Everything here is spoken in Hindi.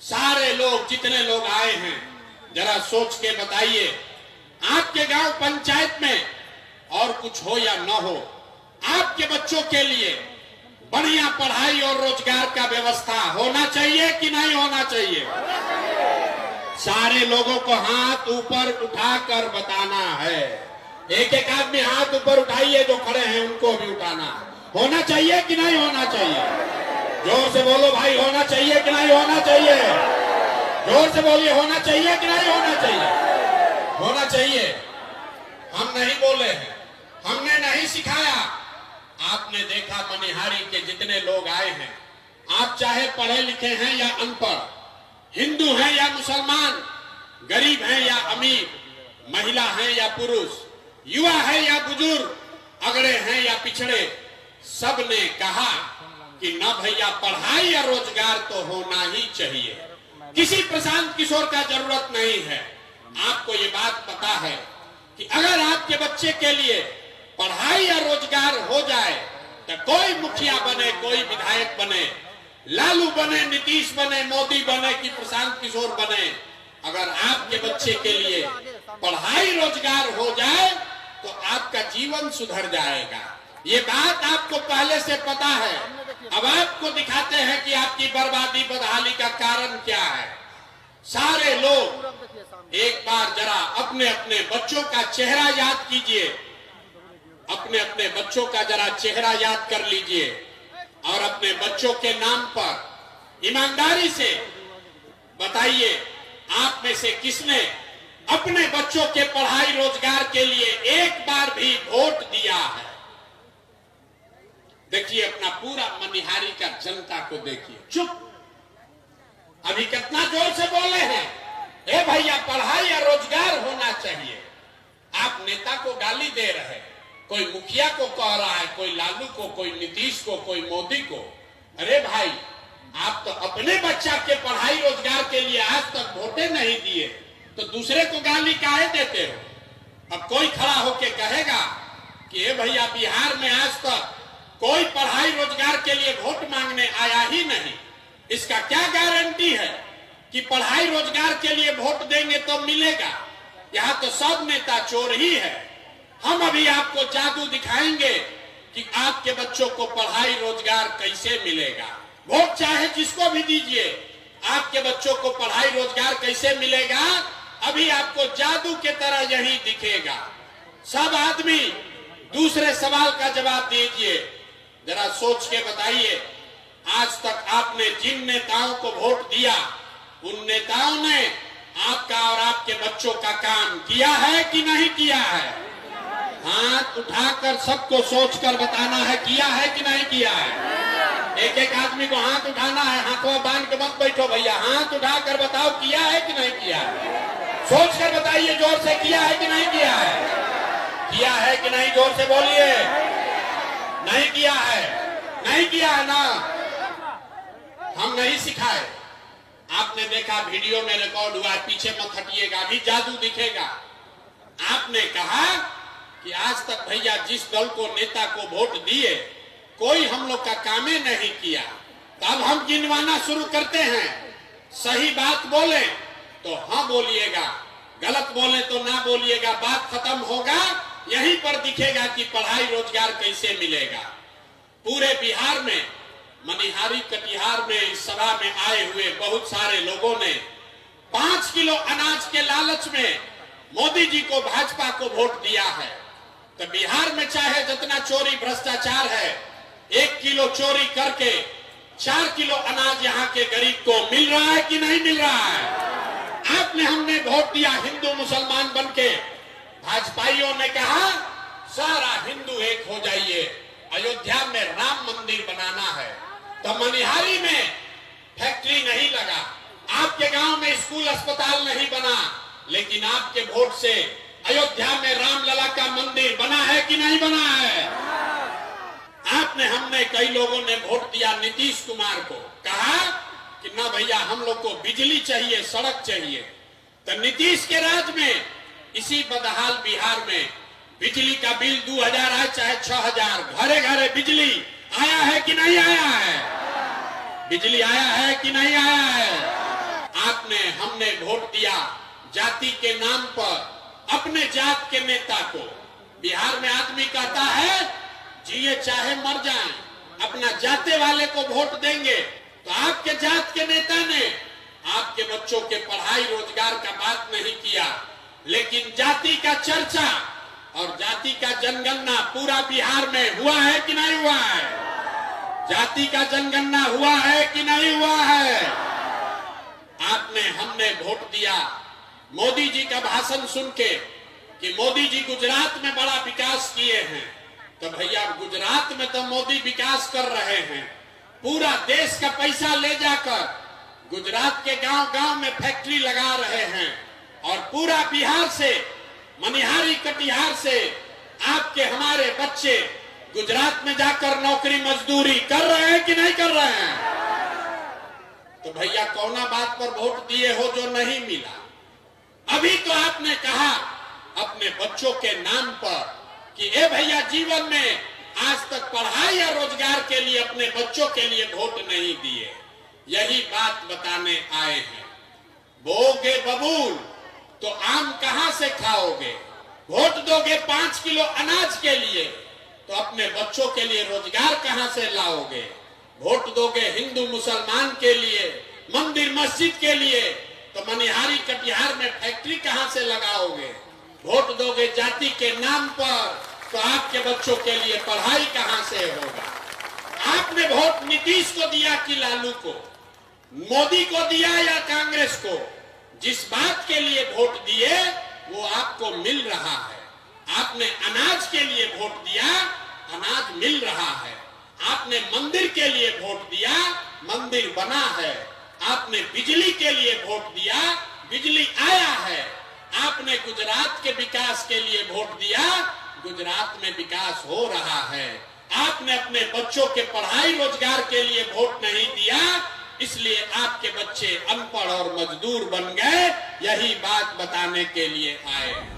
सारे लोग जितने लोग आए हैं जरा सोच के बताइए, आपके गांव पंचायत में और कुछ हो या न हो, आपके बच्चों के लिए बढ़िया पढ़ाई और रोजगार का व्यवस्था होना चाहिए कि नहीं होना चाहिए? सारे लोगों को हाथ ऊपर उठाकर बताना है। एक एक आदमी हाथ ऊपर उठाइए, जो खड़े हैं उनको भी उठाना। होना चाहिए कि नहीं होना चाहिए? जोर से बोलो भाई, होना चाहिए कि नहीं होना चाहिए? जोर से बोलिए, होना चाहिए कि नहीं होना चाहिए? होना चाहिए। हम नहीं बोले हैं, हमने नहीं सिखाया। आपने देखा मनिहारी के जितने लोग आए हैं, आप चाहे पढ़े लिखे हैं या अनपढ़, हिंदू हैं या मुसलमान, गरीब हैं या अमीर, महिला हैं या पुरुष, युवा है या बुजुर्ग, अगड़े हैं या पिछड़े, सब ने कहा कि न भैया पढ़ाई या रोजगार तो होना ही चाहिए। किसी प्रशांत किशोर का जरूरत नहीं है। आपको ये बात पता है कि अगर आपके बच्चे के लिए पढ़ाई या रोजगार हो जाए तो कोई मुखिया बने, कोई विधायक बने, लालू बने, नीतीश बने, मोदी बने कि प्रशांत किशोर बने, अगर आपके बच्चे के लिए पढ़ाई रोजगार हो जाए तो आपका जीवन सुधर जाएगा। ये बात आपको पहले से पता है। अब आपको दिखाते हैं कि आपकी बर्बादी बदहाली का कारण क्या है। सारे लोग एक बार जरा अपने अपने बच्चों का चेहरा याद कीजिए, अपने अपने बच्चों का जरा चेहरा याद कर लीजिए और अपने बच्चों के नाम पर ईमानदारी से बताइए, आप में से किसने अपने बच्चों के पढ़ाई रोजगार के लिए एक बार भी वोट दिया है? देखिए अपना पूरा मनिहारी का जनता को देखिए। चुप, अभी कितना जोर से बोले हैं, ए भैया पढ़ाई या रोजगार होना चाहिए। आप नेता को गाली दे रहे हैं, कोई मुखिया को कह रहा है, कोई लालू को, कोई नीतीश को, कोई मोदी को। अरे भाई, आप तो अपने बच्चा के पढ़ाई रोजगार के लिए आज तक वोटे नहीं दिए, तो दूसरे को गाली काहे देते हो? अब कोई खड़ा होके कहेगा कि ए भैया बिहार में आज तक कोई पढ़ाई रोजगार के लिए वोट मांगने आया ही नहीं, इसका क्या गारंटी है कि पढ़ाई रोजगार के लिए वोट देंगे तो मिलेगा? यहाँ तो सब नेता चोर ही है। हम अभी आपको जादू दिखाएंगे कि आपके बच्चों को पढ़ाई रोजगार कैसे मिलेगा। वोट चाहे जिसको भी दीजिए, आपके बच्चों को पढ़ाई रोजगार कैसे मिलेगा, अभी आपको जादू के तरह यही दिखेगा। सब आदमी दूसरे सवाल का जवाब दीजिए, जरा सोच के बताइए, आज तक आपने जिन नेताओं को वोट दिया, उन नेताओं ने आपका और आपके बच्चों का काम किया है कि नहीं किया है? हाथ उठाकर सबको सोचकर बताना है, किया है कि नहीं किया है। एक एक आदमी को हाथ उठाना है, हाथों बांध के मत बैठो भैया, हाथ उठाकर बताओ किया है कि नहीं किया है। सोच कर बताइए जोर से, किया है कि नहीं किया है? किया है कि नहीं, जोर से बोलिए। नहीं किया है, नहीं किया है ना, हम नहीं सिखाए। आपने देखा वीडियो में रिकॉर्ड हुआ, पीछे मत हटिएगा, अभी जादू दिखेगा। आपने कहा कि आज तक भैया जिस दल को, नेता को वोट दिए, कोई हम लोग का कामे नहीं किया। तो अब हम गिनवाना शुरू करते हैं। सही बात बोले तो हाँ बोलिएगा, गलत बोले तो ना बोलिएगा, बात खत्म होगा। यहीं पर दिखेगा कि पढ़ाई रोजगार कैसे मिलेगा। पूरे बिहार में, मनिहारी कटिहार में इस सभा में आए हुए बहुत सारे लोगों ने 5 किलो अनाज के लालच में मोदी जी को, भाजपा को वोट दिया है। तो बिहार में चाहे जितना चोरी भ्रष्टाचार है, 1 किलो चोरी करके 4 किलो अनाज यहाँ के गरीब को मिल रहा है कि नहीं मिल रहा है? आपने, हमने वोट दिया हिंदू मुसलमान बनके, भाजपाइयों ने कहा सारा हिंदू एक हो जाइए, अयोध्या में राम मंदिर बनाना है। तो मनिहारी में फैक्ट्री नहीं लगा, आपके गांव में स्कूल अस्पताल नहीं बना, लेकिन आपके वोट से अयोध्या में रामलला का मंदिर बना है कि नहीं बना है? आपने, हमने, कई लोगों ने वोट दिया नीतीश कुमार को, कहा कि ना भैया हम लोग को बिजली चाहिए, सड़क चाहिए। तो नीतीश के राज में इसी बदहाल बिहार में बिजली का बिल 2000 आए चाहे 6000, घरे घरे बिजली आया है कि नहीं आया है? बिजली आया है कि नहीं आया है? हमने वोट दिया जाति के नाम पर अपने जात के नेता को। बिहार में आदमी कहता है जिए चाहे मर जाए, अपना जाते वाले को वोट देंगे। तो आपके जात के नेता ने आपके बच्चों के पढ़ाई रोजगार का बात नहीं किया, लेकिन जाति का चर्चा और जाति का जनगणना पूरा बिहार में हुआ है कि नहीं हुआ है? जाति का जनगणना हुआ है कि नहीं हुआ है? आपने हमने वोट दिया मोदी जी का भाषण सुन के कि मोदी जी गुजरात में बड़ा विकास किए हैं। तो भैया गुजरात में तो मोदी विकास कर रहे हैं, पूरा देश का पैसा ले जाकर गुजरात के गांव गांव में फैक्ट्री लगा रहे हैं और पूरा बिहार से मनिहारी कटिहार से आपके हमारे बच्चे गुजरात में जाकर नौकरी मजदूरी कर रहे हैं कि नहीं कर रहे हैं? तो भैया कौना बात पर वोट दिए हो जो नहीं मिला? अभी तो आपने कहा अपने बच्चों के नाम पर कि ए भैया जीवन में आज तक पढ़ाई या रोजगार के लिए अपने बच्चों के लिए वोट नहीं दिए। यही बात बताने आए हैं। बोगे बबूल तो आम कहां से खाओगे? वोट दोगे 5 किलो अनाज के लिए तो अपने बच्चों के लिए रोजगार कहां से लाओगे? वोट दोगे हिंदू मुसलमान के लिए, मंदिर मस्जिद के लिए तो मनिहारी कटिहार में फैक्ट्री कहां से लगाओगे? वोट दोगे जाति के नाम पर तो आपके बच्चों के लिए पढ़ाई कहां से होगा? आपने वोट नीतीश को दिया कि लालू को, मोदी को दिया या कांग्रेस को? जिस बात के लिए वोट दिए वो आपको मिल रहा है। आपने अनाज के लिए वोट दिया, अनाज मिल रहा है। आपने मंदिर के लिए वोट दिया, मंदिर बना है। आपने बिजली के लिए वोट दिया, बिजली आया है। आपने गुजरात के विकास के लिए वोट दिया, गुजरात में विकास हो रहा है। आपने अपने बच्चों के पढ़ाई रोजगार के लिए वोट नहीं दिया, इसलिए आपके बच्चे अनपढ़ और मजदूर बन गए। यही बात बताने के लिए आए हैं।